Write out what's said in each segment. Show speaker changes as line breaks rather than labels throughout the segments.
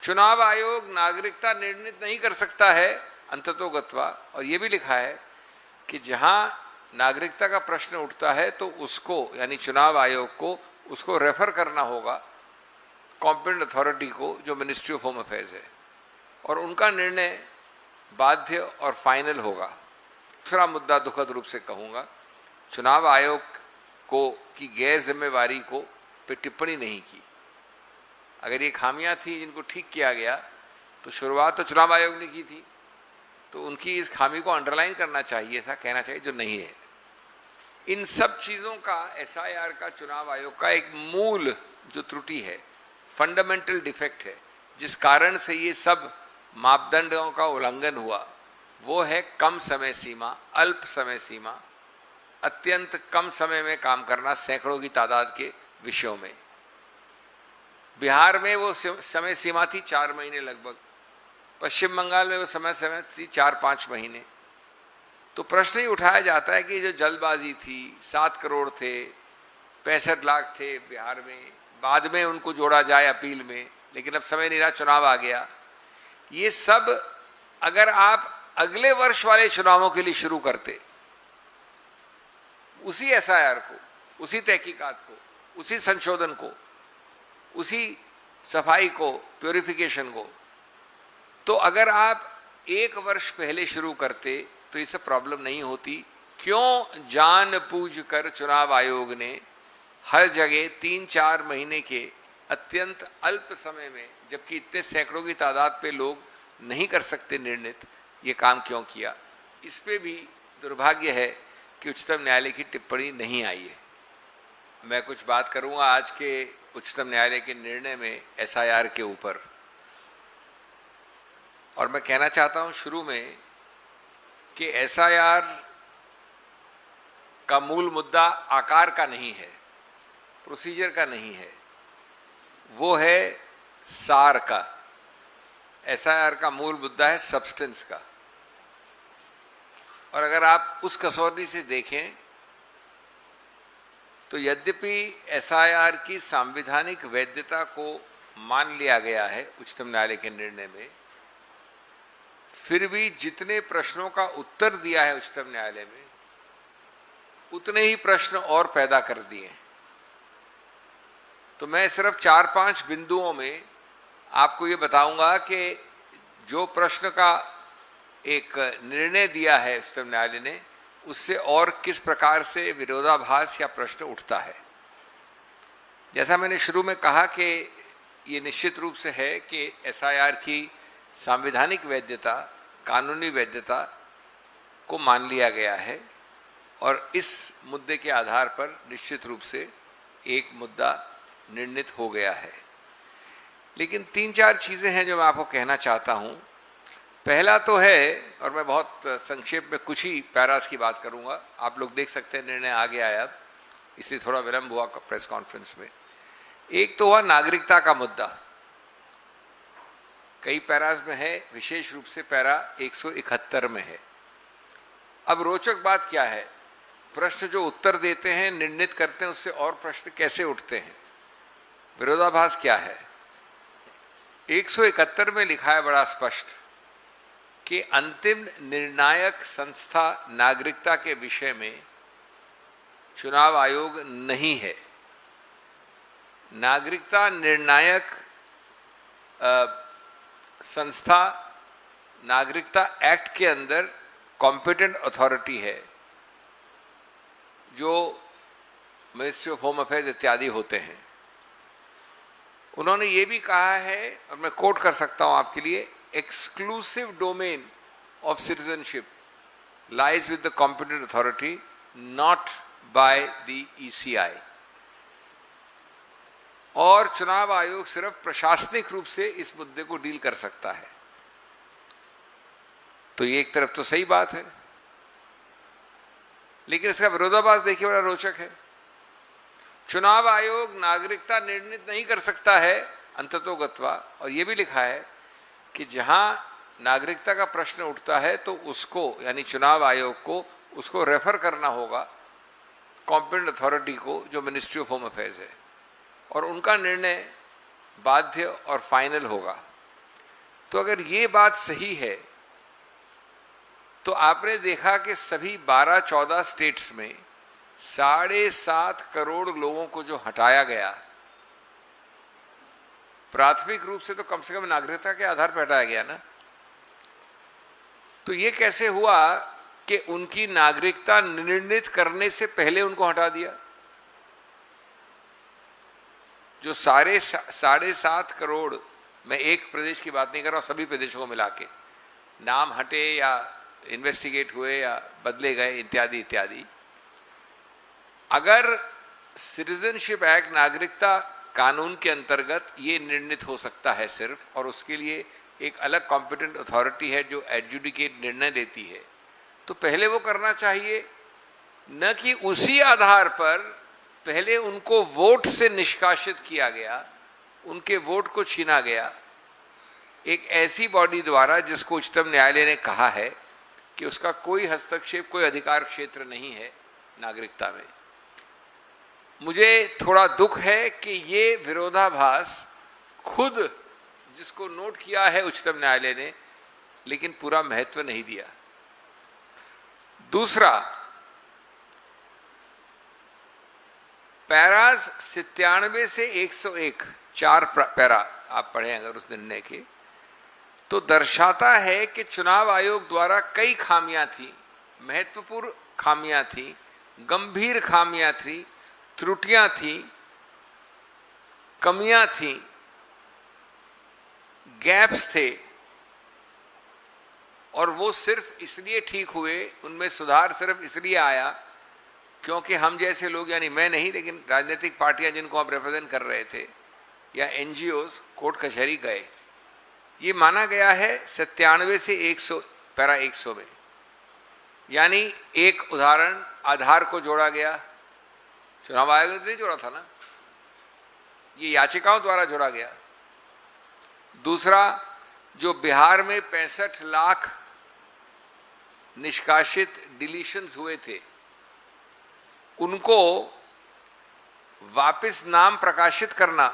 चुनाव आयोग नागरिकता निर्णित नहीं कर सकता है अंततोगत्वा, और ये भी लिखा है कि जहां नागरिकता का प्रश्न उठता है तो उसको यानी चुनाव आयोग को उसको रेफर करना होगा कॉम्पिटेंट अथॉरिटी को, जो मिनिस्ट्री ऑफ होम अफेयर्स है, और उनका निर्णय बाध्य और फाइनल होगा। दूसरा मुद्दा दुखद रूप से कहूंगा, चुनाव आयोग को की गैर जिम्मेवारी को पे टिप्पणी नहीं की। अगर ये खामियां थी जिनको ठीक किया गया तो शुरुआत तो चुनाव आयोग ने की थी, तो उनकी इस खामी को अंडरलाइन करना चाहिए था, कहना चाहिए, जो नहीं है। इन सब चीज़ों का एसआईआर का चुनाव आयोग का एक मूल जो त्रुटि है, फंडामेंटल डिफेक्ट है, जिस कारण से ये सब मापदंडों का उल्लंघन हुआ, वो है कम समय सीमा, अल्प समय सीमा, अत्यंत कम समय में काम करना सैकड़ों की तादाद के विषयों में। बिहार में वो समय सीमा थी 4 महीने लगभग, पश्चिम बंगाल में वो समय थी 4-5 महीने। तो प्रश्न ही उठाया जाता है कि जो जल्दबाजी थी, 7 करोड़ थे, 65 लाख थे बिहार में, बाद में उनको जोड़ा जाए अपील में, लेकिन अब समय नहीं रहा, चुनाव आ गया। ये सब अगर आप अगले वर्ष वाले चुनावों के लिए शुरू करते, उसी एसआईआर को, उसी तहकीकात को, उसी संशोधन को, उसी सफाई को, प्योरिफिकेशन को, तो अगर आप 1 वर्ष पहले शुरू करते तो ये सब प्रॉब्लम नहीं होती। क्यों जानबूझ कर चुनाव आयोग ने हर जगह 3-4 महीने के अत्यंत अल्प समय में, जबकि इतने सैकड़ों की तादाद पे लोग नहीं कर सकते निर्णित, ये काम क्यों किया? इस पे भी दुर्भाग्य है कि उच्चतम न्यायालय की टिप्पणी नहीं आई है। मैं कुछ बात करूंगा आज के उच्चतम न्यायालय के निर्णय में एसआईआर के ऊपर, और मैं कहना चाहता हूं शुरू में कि एसआईआर का मूल मुद्दा आकार का नहीं है, प्रोसीजर का नहीं है, वो है सार का। एसआईआर का मूल मुद्दा है सब्सटेंस का। और अगर आप उस कसौटी से देखें तो यद्यपि एसआईआर की संवैधानिक वैधता को मान लिया गया है उच्चतम न्यायालय के निर्णय में, फिर भी जितने प्रश्नों का उत्तर दिया है उच्चतम न्यायालय में, उतने ही प्रश्न और पैदा कर दिए। तो मैं सिर्फ 4-5 बिंदुओं में आपको ये बताऊंगा कि जो प्रश्न का एक निर्णय दिया है उच्चतम न्यायालय ने, उससे और किस प्रकार से विरोधाभास या प्रश्न उठता है। जैसा मैंने शुरू में कहा कि ये निश्चित रूप से है कि एसआईआर की संवैधानिक वैधता, कानूनी वैधता को मान लिया गया है, और इस मुद्दे के आधार पर निश्चित रूप से एक मुद्दा निर्णित हो गया है। लेकिन 3-4 चीज़ें हैं जो मैं आपको कहना चाहता हूं। पहला तो है, और मैं बहुत संक्षेप में कुछ ही पैरास की बात करूंगा, आप लोग देख सकते हैं निर्णय आ गया है अब, इसलिए थोड़ा विलंब हुआ प्रेस कॉन्फ्रेंस में। एक तो हुआ नागरिकता का मुद्दा, कई पैरास में है, विशेष रूप से पैरा 171 में है। अब रोचक बात क्या है, प्रश्न जो उत्तर देते हैं, निर्णित करते हैं, उससे और प्रश्न कैसे उठते हैं, विरोधाभास क्या है। 171 में लिखा है बड़ा स्पष्ट कि अंतिम निर्णायक संस्था नागरिकता के विषय में चुनाव आयोग नहीं है। नागरिकता निर्णायक संस्था नागरिकता एक्ट के अंदर कॉम्पिटेंट अथॉरिटी है, जो मिनिस्ट्री ऑफ होम अफेयर्स इत्यादि होते हैं। उन्होंने ये भी कहा है, और मैं कोट कर सकता हूं आपके लिए, exclusive domain of citizenship lies with the competent authority, not by the ECI। और चुनाव आयोग सिर्फ प्रशासनिक रूप से इस मुद्दे को डील कर सकता है। तो ये एक तरफ तो सही बात है, लेकिन इसका विरोधाभास देखिए, बड़ा रोचक है। चुनाव आयोग नागरिकता निर्णित नहीं कर सकता है अंततोगत्वा, और ये भी लिखा है कि जहां नागरिकता का प्रश्न उठता है तो उसको यानी चुनाव आयोग को उसको रेफर करना होगा कॉम्पिटेंट अथॉरिटी को, जो मिनिस्ट्री ऑफ होम अफेयर्स है, और उनका निर्णय बाध्य और फाइनल होगा। तो अगर ये बात सही है तो आपने देखा कि सभी 12-14 स्टेट्स में 7.5 करोड़ लोगों को जो हटाया गया, प्राथमिक रूप से तो कम से कम नागरिकता के आधार पर हटाया गया ना। तो ये कैसे हुआ कि उनकी नागरिकता निर्णित करने से पहले उनको हटा दिया? जो 7.5 करोड़, मैं एक प्रदेश की बात नहीं कर रहा हूं, सभी प्रदेशों को मिला के, नाम हटे या इन्वेस्टिगेट हुए या बदले गए इत्यादि इत्यादि, अगर सिटीजनशिप एक्ट, नागरिकता कानून के अंतर्गत ये निर्णित हो सकता है सिर्फ, और उसके लिए एक अलग कॉम्पिटेंट अथॉरिटी है जो एडजुडिकेट निर्णय देती है, तो पहले वो करना चाहिए, न कि उसी आधार पर पहले उनको वोट से निष्कासित किया गया, उनके वोट को छीना गया एक ऐसी बॉडी द्वारा जिसको उच्चतम न्यायालय ने कहा है कि उसका कोई हस्तक्षेप, कोई अधिकार क्षेत्र नहीं है नागरिकता में। मुझे थोड़ा दुख है कि ये विरोधाभास खुद जिसको नोट किया है उच्चतम न्यायालय ने, लेकिन पूरा महत्व नहीं दिया। दूसरा, पैराज 97 से 101, 4 पैरा आप पढ़े अगर उस निर्णय के, तो दर्शाता है कि चुनाव आयोग द्वारा कई खामियां थी, महत्वपूर्ण खामियां थी, गंभीर खामियां थी, त्रुटियां थी, कमियां थी, गैप्स थे, और वो सिर्फ इसलिए ठीक हुए, उनमें सुधार सिर्फ इसलिए आया क्योंकि हम जैसे लोग, यानी मैं नहीं लेकिन राजनीतिक पार्टियां जिनको हम रिप्रेजेंट कर रहे थे या एनजीओस कोर्ट कचहरी गए। ये माना गया है 97 से 100 पैरा 100 में, यानी एक उदाहरण, आधार को जोड़ा गया, चुनाव आयोग ने नहीं जोड़ा था ना, ये याचिकाओं द्वारा जोड़ा गया। दूसरा, जो बिहार में 65 लाख निष्कासित डिलीशंस हुए थे, उनको वापस नाम प्रकाशित करना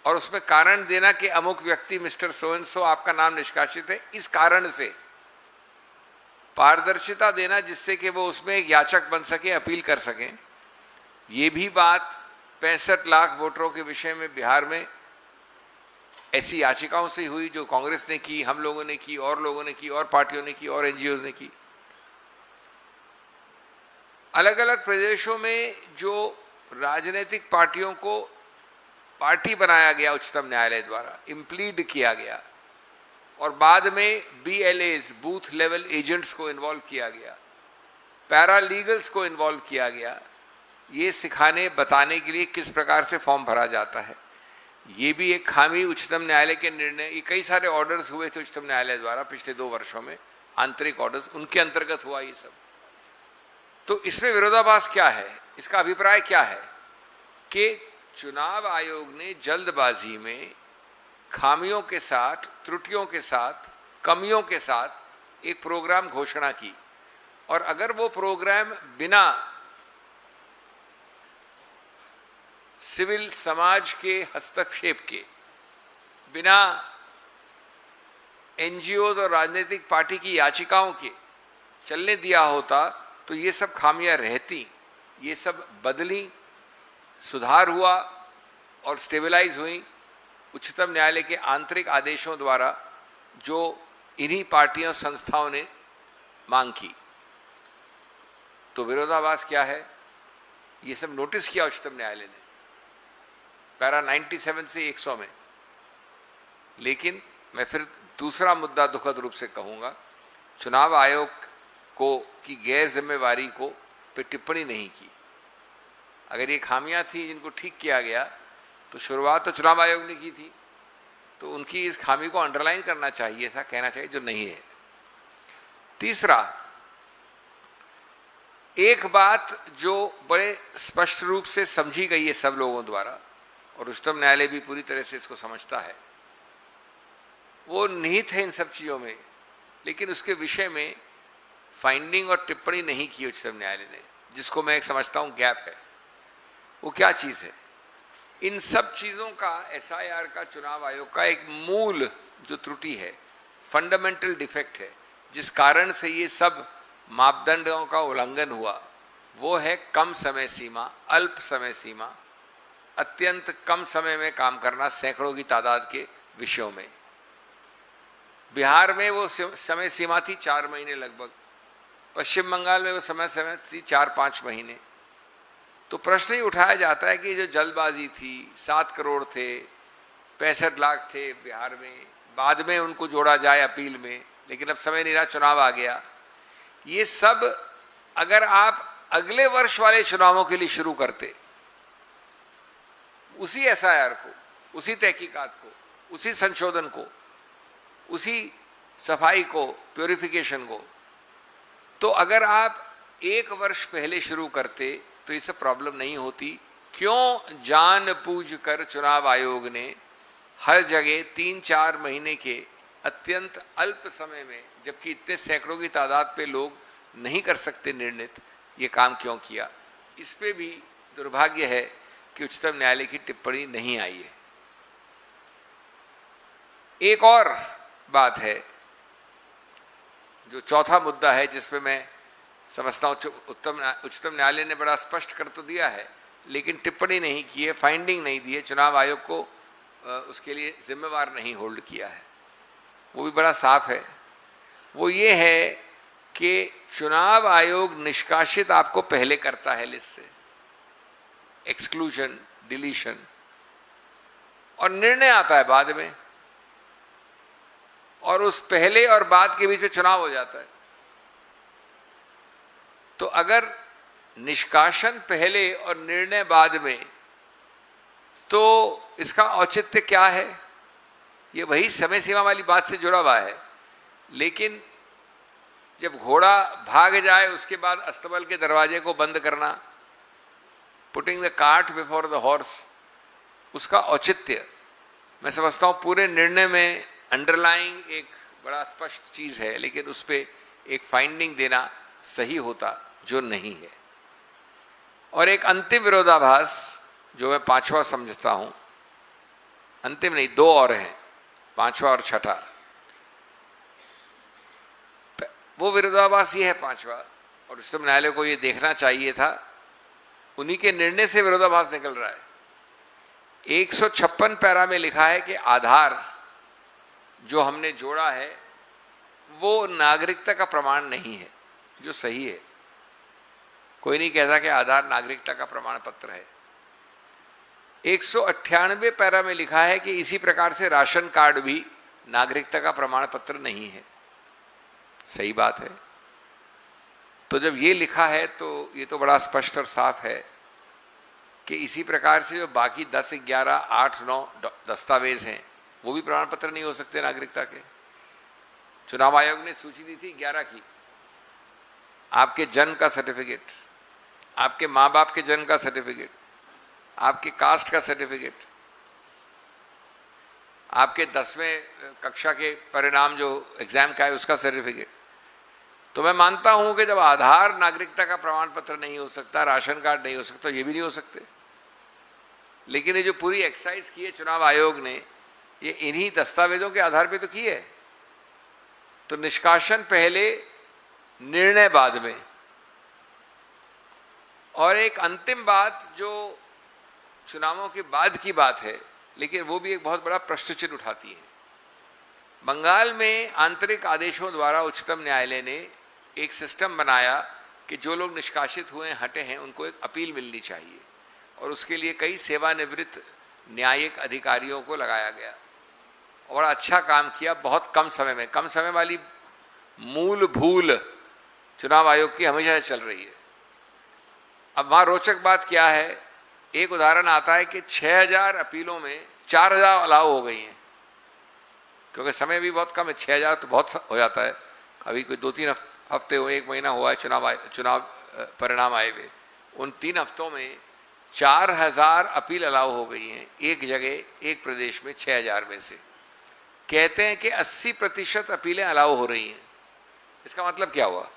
और उसमें कारण देना कि अमुक व्यक्ति मिस्टर सो एंड सो आपका नाम निष्कासित है, इस कारण से पारदर्शिता देना जिससे कि वो उसमें एक याचक बन सके, अपील कर सकें। ये भी बात 65 लाख वोटरों के विषय में बिहार में ऐसी याचिकाओं से हुई जो कांग्रेस ने की, हम लोगों ने की, और लोगों ने की, और पार्टियों ने की, और एनजीओ ने की। अलग अलग प्रदेशों में जो राजनीतिक पार्टियों को पार्टी बनाया गया उच्चतम न्यायालय द्वारा, इम्प्लीड किया गया, और बाद में BLAs, बूथ लेवल एजेंट्स को इन्वॉल्व किया गया, पैरालीगल्स को इन्वॉल्व किया गया, ये सिखाने बताने के लिए किस प्रकार से फॉर्म भरा जाता है। ये भी एक खामी उच्चतम न्यायालय के निर्णय, ये कई सारे ऑर्डर्स हुए थे उच्चतम न्यायालय द्वारा पिछले 2 वर्षों में, आंतरिक ऑर्डर्स, उनके अंतर्गत हुआ ये सब। तो इसमें विरोधाभास क्या है, इसका अभिप्राय क्या है कि चुनाव आयोग ने जल्दबाजी में खामियों के साथ, त्रुटियों के साथ, कमियों के साथ एक प्रोग्राम घोषणा की, और अगर वो प्रोग्राम बिना सिविल समाज के हस्तक्षेप के, बिना एनजीओज और राजनीतिक पार्टी की याचिकाओं के चलने दिया होता तो ये सब खामियां रहती, ये सब बदली, सुधार हुआ और स्टेबलाइज हुई उच्चतम न्यायालय के आंतरिक आदेशों द्वारा जो इन्हीं पार्टियों संस्थाओं ने मांग की। तो विरोधाभास क्या है, ये सब नोटिस किया उच्चतम न्यायालय ने पैरा 97 से 100 में। लेकिन मैं फिर दूसरा मुद्दा दुखद रूप से कहूंगा, चुनाव आयोग को की गैर जिम्मेवारी को पे टिप्पणी नहीं की। अगर ये खामियां थी जिनको ठीक किया गया तो शुरुआत तो चुनाव आयोग ने की थी, तो उनकी इस खामी को अंडरलाइन करना चाहिए था, कहना चाहिए, जो नहीं है। तीसरा, एक बात जो बड़े स्पष्ट रूप से समझी गई है सब लोगों द्वारा, और उच्चतम न्यायालय भी पूरी तरह से इसको समझता है, वो निहित है इन सब चीजों में, लेकिन उसके विषय में फाइंडिंग और टिप्पणी नहीं की उच्चतम न्यायालय ने, जिसको मैं एक समझता हूं गैप है। वो क्या चीज है? इन सब चीजों का, SIR का, चुनाव आयोग का एक मूल जो त्रुटि है, फंडामेंटल डिफेक्ट है, जिस कारण से ये सब मापदंडों का उल्लंघन हुआ, वो है कम समय सीमा, अल्प समय सीमा, अत्यंत कम समय में काम करना सैकड़ों की तादाद के विषयों में। बिहार में वो समय सीमा थी 4 महीने लगभग, पश्चिम बंगाल में वो समय थी 4-5 महीने। तो प्रश्न ही उठाया जाता है कि जो जल्दबाजी थी, 7 करोड़ थे, 65 लाख थे बिहार में, बाद में उनको जोड़ा जाए अपील में, लेकिन अब समय नहीं रहा, चुनाव आ गया। ये सब अगर आप अगले वर्ष वाले चुनावों के लिए शुरू करते, उसी एसआईआर को, उसी तहकीकात को, उसी संशोधन को, उसी सफाई को, प्योरिफिकेशन को, तो अगर आप 1 वर्ष पहले शुरू करते तो ये सब प्रॉब्लम नहीं होती। क्यों जान बूझ कर चुनाव आयोग ने हर जगह 3-4 महीने के अत्यंत अल्प समय में, जबकि इतने सैकड़ों की तादाद पे लोग नहीं कर सकते निर्णित, ये काम क्यों किया? इस पे भी दुर्भाग्य है कि उच्चतम न्यायालय की टिप्पणी नहीं आई है। एक और बात है, जो चौथा मुद्दा है, जिसपे मैं समझता हूँ उच्चतम न्यायालय ने बड़ा स्पष्ट कर तो दिया है, लेकिन टिप्पणी नहीं की है, फाइंडिंग नहीं दी है, चुनाव आयोग को उसके लिए जिम्मेवार नहीं होल्ड किया है, वो भी बड़ा साफ है। वो ये है कि चुनाव आयोग निष्कासित आपको पहले करता है लिस्ट से, एक्सक्लूजन, डिलीशन, और निर्णय आता है बाद में, और उस पहले और बाद के बीच में चुनाव हो जाता है। तो अगर निष्कासन पहले और निर्णय बाद में, तो इसका औचित्य क्या है? ये वही समय सीमा वाली बात से जुड़ा हुआ है। लेकिन जब घोड़ा भाग जाए उसके बाद अस्तबल के दरवाजे को बंद करना, putting the cart before the horse, उसका औचित्य मैं समझता हूं पूरे निर्णय में अंडरलाइंग एक बड़ा स्पष्ट चीज है, लेकिन उस पर एक फाइंडिंग देना सही होता, जो नहीं है। और एक अंतिम विरोधाभास जो मैं 5वां समझता हूं, अंतिम नहीं, 2 और हैं, 5वां और 6ठा। वो विरोधाभास ये है 5वां, और उच्चतम न्यायालय को ये देखना चाहिए था, उन्हीं के निर्णय से विरोधाभास निकल रहा है। 156 पैरा में लिखा है कि आधार जो हमने जोड़ा है वो नागरिकता का प्रमाण नहीं है, जो सही है। कोई नहीं कहता कि आधार नागरिकता का प्रमाण पत्र है। 198 पैरा में लिखा है कि इसी प्रकार से राशन कार्ड भी नागरिकता का प्रमाण पत्र नहीं है। सही बात है। तो जब ये लिखा है तो ये तो बड़ा स्पष्ट और साफ है कि इसी प्रकार से जो बाकी 10, 11, 8, 9 दस्तावेज हैं वो भी प्रमाण पत्र नहीं हो सकते नागरिकता के। चुनाव आयोग ने सूची दी थी 11 की, आपके जन्म का सर्टिफिकेट, आपके माँ बाप के जन्म का सर्टिफिकेट, आपके कास्ट का सर्टिफिकेट, आपके 10वें कक्षा के परिणाम जो एग्जाम का है उसका सर्टिफिकेट। तो मैं मानता हूं कि जब आधार नागरिकता का प्रमाण पत्र नहीं हो सकता, राशन कार्ड नहीं हो सकता, ये भी नहीं हो सकते। लेकिन ये जो पूरी एक्सरसाइज की है चुनाव आयोग ने, ये इन्हीं दस्तावेजों के आधार पे तो की है। तो निष्कासन पहले, निर्णय बाद में। और एक अंतिम बात जो चुनावों के बाद की बात है, लेकिन वो भी एक बहुत बड़ा प्रश्न चिन्ह उठाती है। बंगाल में आंतरिक आदेशों द्वारा उच्चतम न्यायालय ने एक सिस्टम बनाया कि जो लोग निष्कासित हुए हटे हैं उनको एक अपील मिलनी चाहिए, और उसके लिए कई सेवानिवृत्त न्यायिक अधिकारियों को लगाया गया। और अच्छा काम किया, बहुत कम समय में। कम समय वाली मूल भूल चुनाव आयोग की हमेशा चल रही है। अब वहाँ रोचक बात क्या है, एक उदाहरण आता है कि 6000 अपीलों में 4000 अलाउ हो गई हैं, क्योंकि समय भी बहुत कम है। 6000 तो बहुत हो जाता है। अभी कोई 2-3 हफ्ते हुए, 1 महीना हुआ है चुनाव परिणाम आए हुए। उन 3 हफ्तों में 4000 अपील अलाउ हो गई हैं, एक जगह, एक प्रदेश में 6000 में से। कहते हैं कि 80% अपीलें अलाउ हो रही हैं। इसका मतलब क्या हुआ?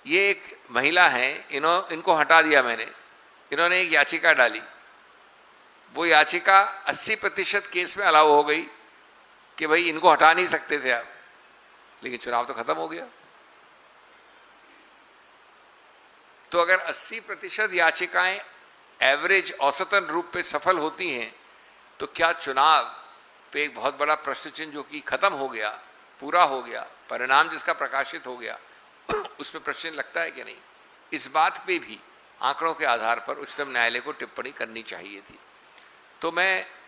ये एक महिला हैं, इनको हटा दिया मैंने, इन्होंने एक याचिका डाली, वो याचिका 80% केस में अलाउ हो गई कि भाई इनको हटा नहीं सकते थे आप, लेकिन चुनाव तो खत्म हो गया। तो अगर 80% याचिकाएं एवरेज औसतन रूप पे सफल होती हैं, तो क्या चुनाव पे एक बहुत बड़ा प्रश्न चिन्ह जो कि खत्म हो गया, पूरा हो गया, परिणाम जिसका प्रकाशित हो गया, उसमें प्रश्न लगता है कि नहीं? इस बात पे भी आंकड़ों के आधार पर उच्चतम न्यायालय को टिप्पणी करनी चाहिए थी। तो मैं